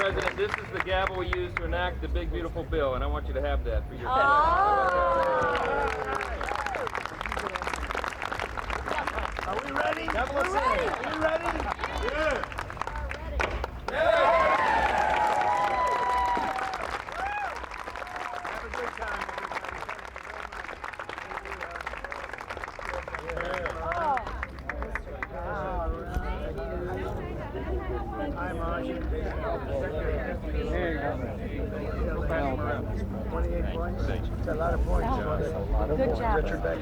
President, this is the gavel we use to enact the big, beautiful bill, and I want you to have that for your Are we ready? Gavel us in. Are we ready? Yeah. Have a good time, everybody. Hi, Marge. There you go. 28 points. It's a lot of points. Good job. Richard Beck.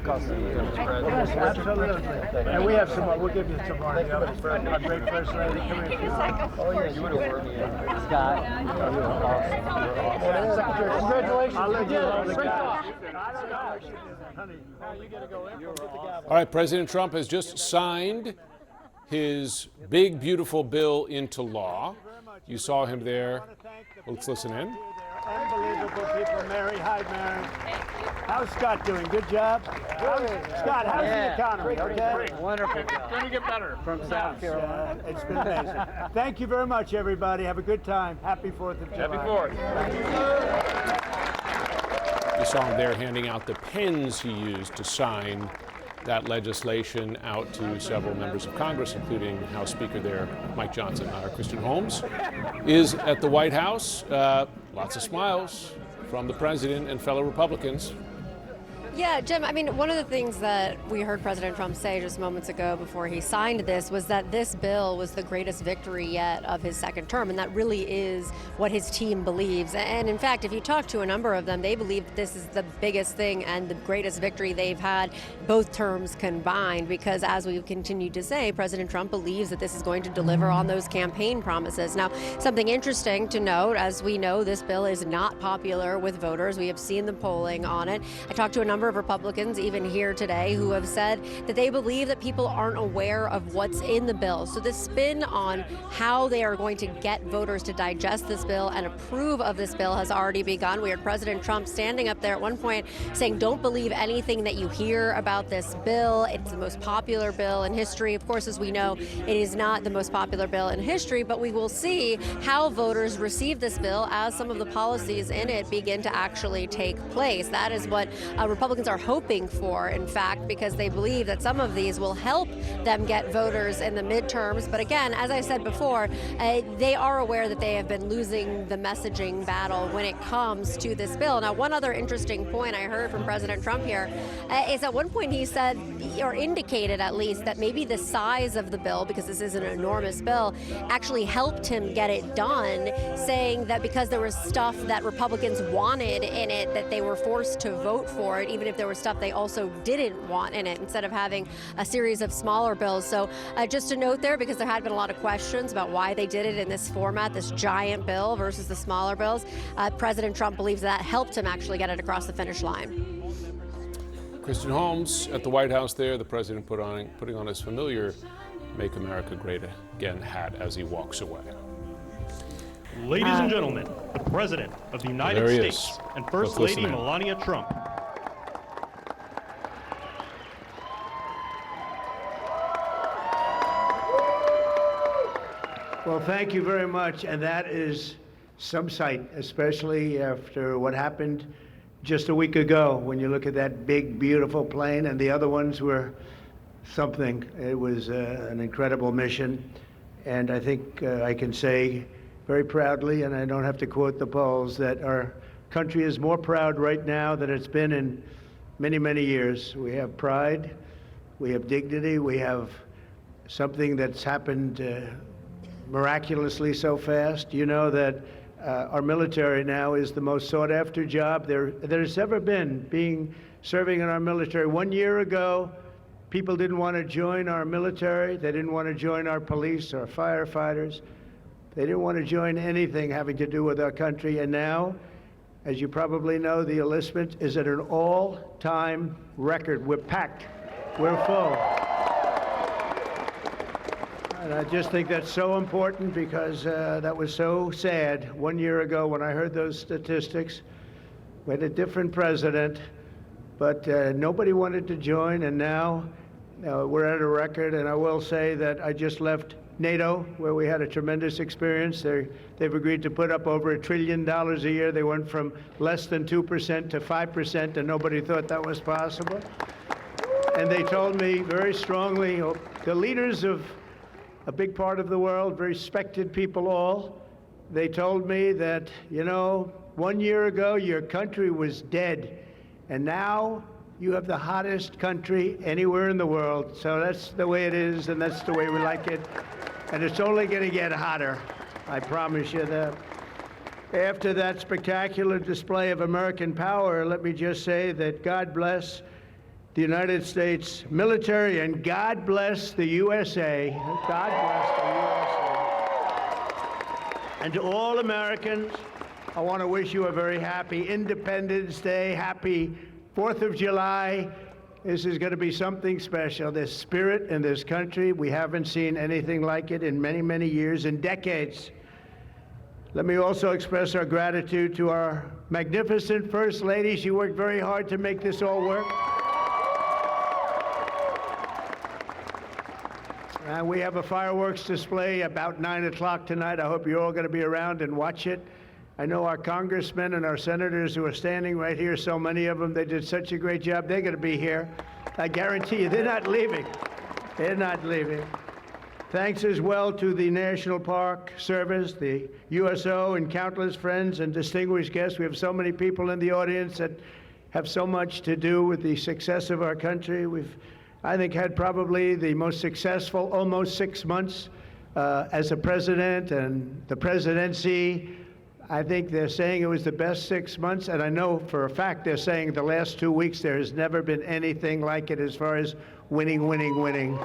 Absolutely. And we have some more. We'll give you some more. Our great first lady. Come here. Oh, yeah, you would have worked me. Scott, you're awesome. Secretary, congratulations. I'll let you know. All right, President Trump has just signed his big, beautiful bill into law. You saw him there. Let's listen in. Unbelievable people. Mary, hi, Mary. How's Scott doing? Good job? Scott, how's the economy? Okay? Wonderful job. Going to get better. From South Carolina. It's been amazing. Thank you very much, everybody. Have a good time. Happy 4th of July. Happy 4th. You saw him there handing out the pens he used to sign that legislation out to several members of Congress, including House Speaker there, Mike Johnson. Christian Holmes is at the White House. Lots of smiles from the president and fellow Republicans. Yeah, Jim, I mean, one of the things that we heard President Trump say just moments ago before he signed this was that this bill was the greatest victory yet of his second term, and that really is what his team believes. And in fact, if you talk to a number of them, they believe that this is the biggest thing and the greatest victory they've had both terms combined, because as we've continued to say, President Trump believes that this is going to deliver on those campaign promises. Now, something interesting to note, as we know, this bill is not popular with voters. We have seen the polling on it. I talked to a number of Republicans, even here today, who have said that they believe that people aren't aware of what's in the bill. So the spin on how they are going to get voters to digest this bill and approve of this bill has already begun. We heard President Trump standing up there at one point saying, don't believe anything that you hear about this bill. It's the most popular bill in history. Of course, as we know, it is not the most popular bill in history, but we will see how voters receive this bill as some of the policies in it begin to actually take place. That is what Republicans are hoping for, in fact, because they believe that some of these will help them get voters in the midterms. But again, as I said before, they are aware that they have been losing the messaging battle when it comes to this bill. Now, one other interesting point I heard from President Trump here is at one point he said, or indicated at least, that maybe the size of the bill, because this is an enormous bill, actually helped him get it done, saying that because there was stuff that Republicans wanted in it, that they were forced to vote for it, even if there was stuff they also didn't want in it, instead of having a series of smaller bills. So just a note there, because there had been a lot of questions about why they did it in this format, this giant bill versus the smaller bills. President Trump believes that helped him actually get it across the finish line. Christian Holmes at the White House there, the president putting on his familiar Make America Great Again hat as he walks away. Ladies and gentlemen, the President of the United States and First Lady Melania Trump. Well, thank you very much, and that is some sight, especially after what happened just a week ago. When you look at that big, beautiful plane, and the other ones were something. It was an incredible mission, and I think I can say very proudly, and I don't have to quote the polls, that our country is more proud right now than it's been in many, many years. We have pride, we have dignity, we have something that's happened miraculously so fast. You know that our military now is the most sought after job there's ever been, serving in our military. 1 year ago, people didn't want to join our military. They didn't want to join our police, our firefighters. They didn't want to join anything having to do with our country. And now, as you probably know, the enlistment is at an all-time record. We're packed. We're full. And I just think that's so important, because that was so sad 1 year ago when I heard those statistics. We had a different president, but nobody wanted to join, and now We're at a record, and I will say that I just left NATO, where we had a tremendous experience. They've agreed to put up over $1 trillion a year. They went from less than 2% to 5%, and nobody thought that was possible. And they told me very strongly, the leaders of a big part of the world, very respected people all, they told me that, 1 year ago your country was dead, and now you have the hottest country anywhere in the world. So that's the way it is, and that's the way we like it. And it's only going to get hotter. I promise you that. After that spectacular display of American power, let me just say that God bless the United States military, and God bless the USA. God bless the USA. And to all Americans, I want to wish you a very happy Independence Day, happy 4th of July. This is going to be something special. This spirit in this country, we haven't seen anything like it in many, many years and decades. Let me also express our gratitude to our magnificent First Lady. She worked very hard to make this all work. And we have a fireworks display about 9 o'clock tonight. I hope you're all going to be around and watch it. I know our congressmen and our senators who are standing right here, so many of them, they did such a great job. They're going to be here. I guarantee you, they're not leaving. They're not leaving. Thanks as well to the National Park Service, the USO, and countless friends and distinguished guests. We have so many people in the audience that have so much to do with the success of our country. We've, I think, had probably the most successful almost 6 months as a president and the presidency. I think they're saying it was the best 6 months, and I know for a fact they're saying the last 2 weeks there has never been anything like it as far as winning, winning, winning.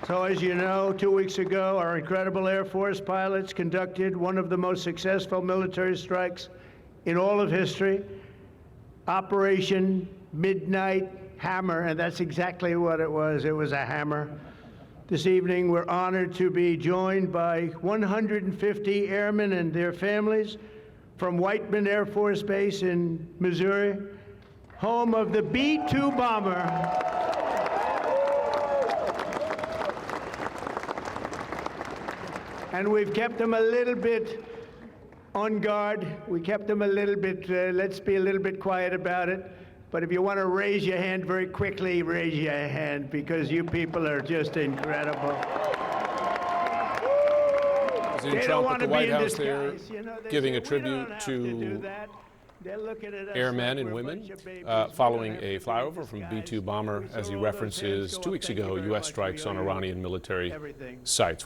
So as you know, 2 weeks ago, our incredible Air Force pilots conducted one of the most successful military strikes in all of history, Operation Midnight Hammer, and that's exactly what it was. It was a hammer. This evening, we're honored to be joined by 150 airmen and their families from Whiteman Air Force Base in Missouri, home of the B-2 bomber. And we've kept them a little bit on guard. We kept them a little bit, let's be a little bit quiet about it. But if you want to raise your hand very quickly, raise your hand, because you people are just incredible. President Trump at the White House there giving a tribute to airmen and women following a flyover from B-2 bomber, as he references 2 weeks ago, U.S. strikes on Iranian military sites.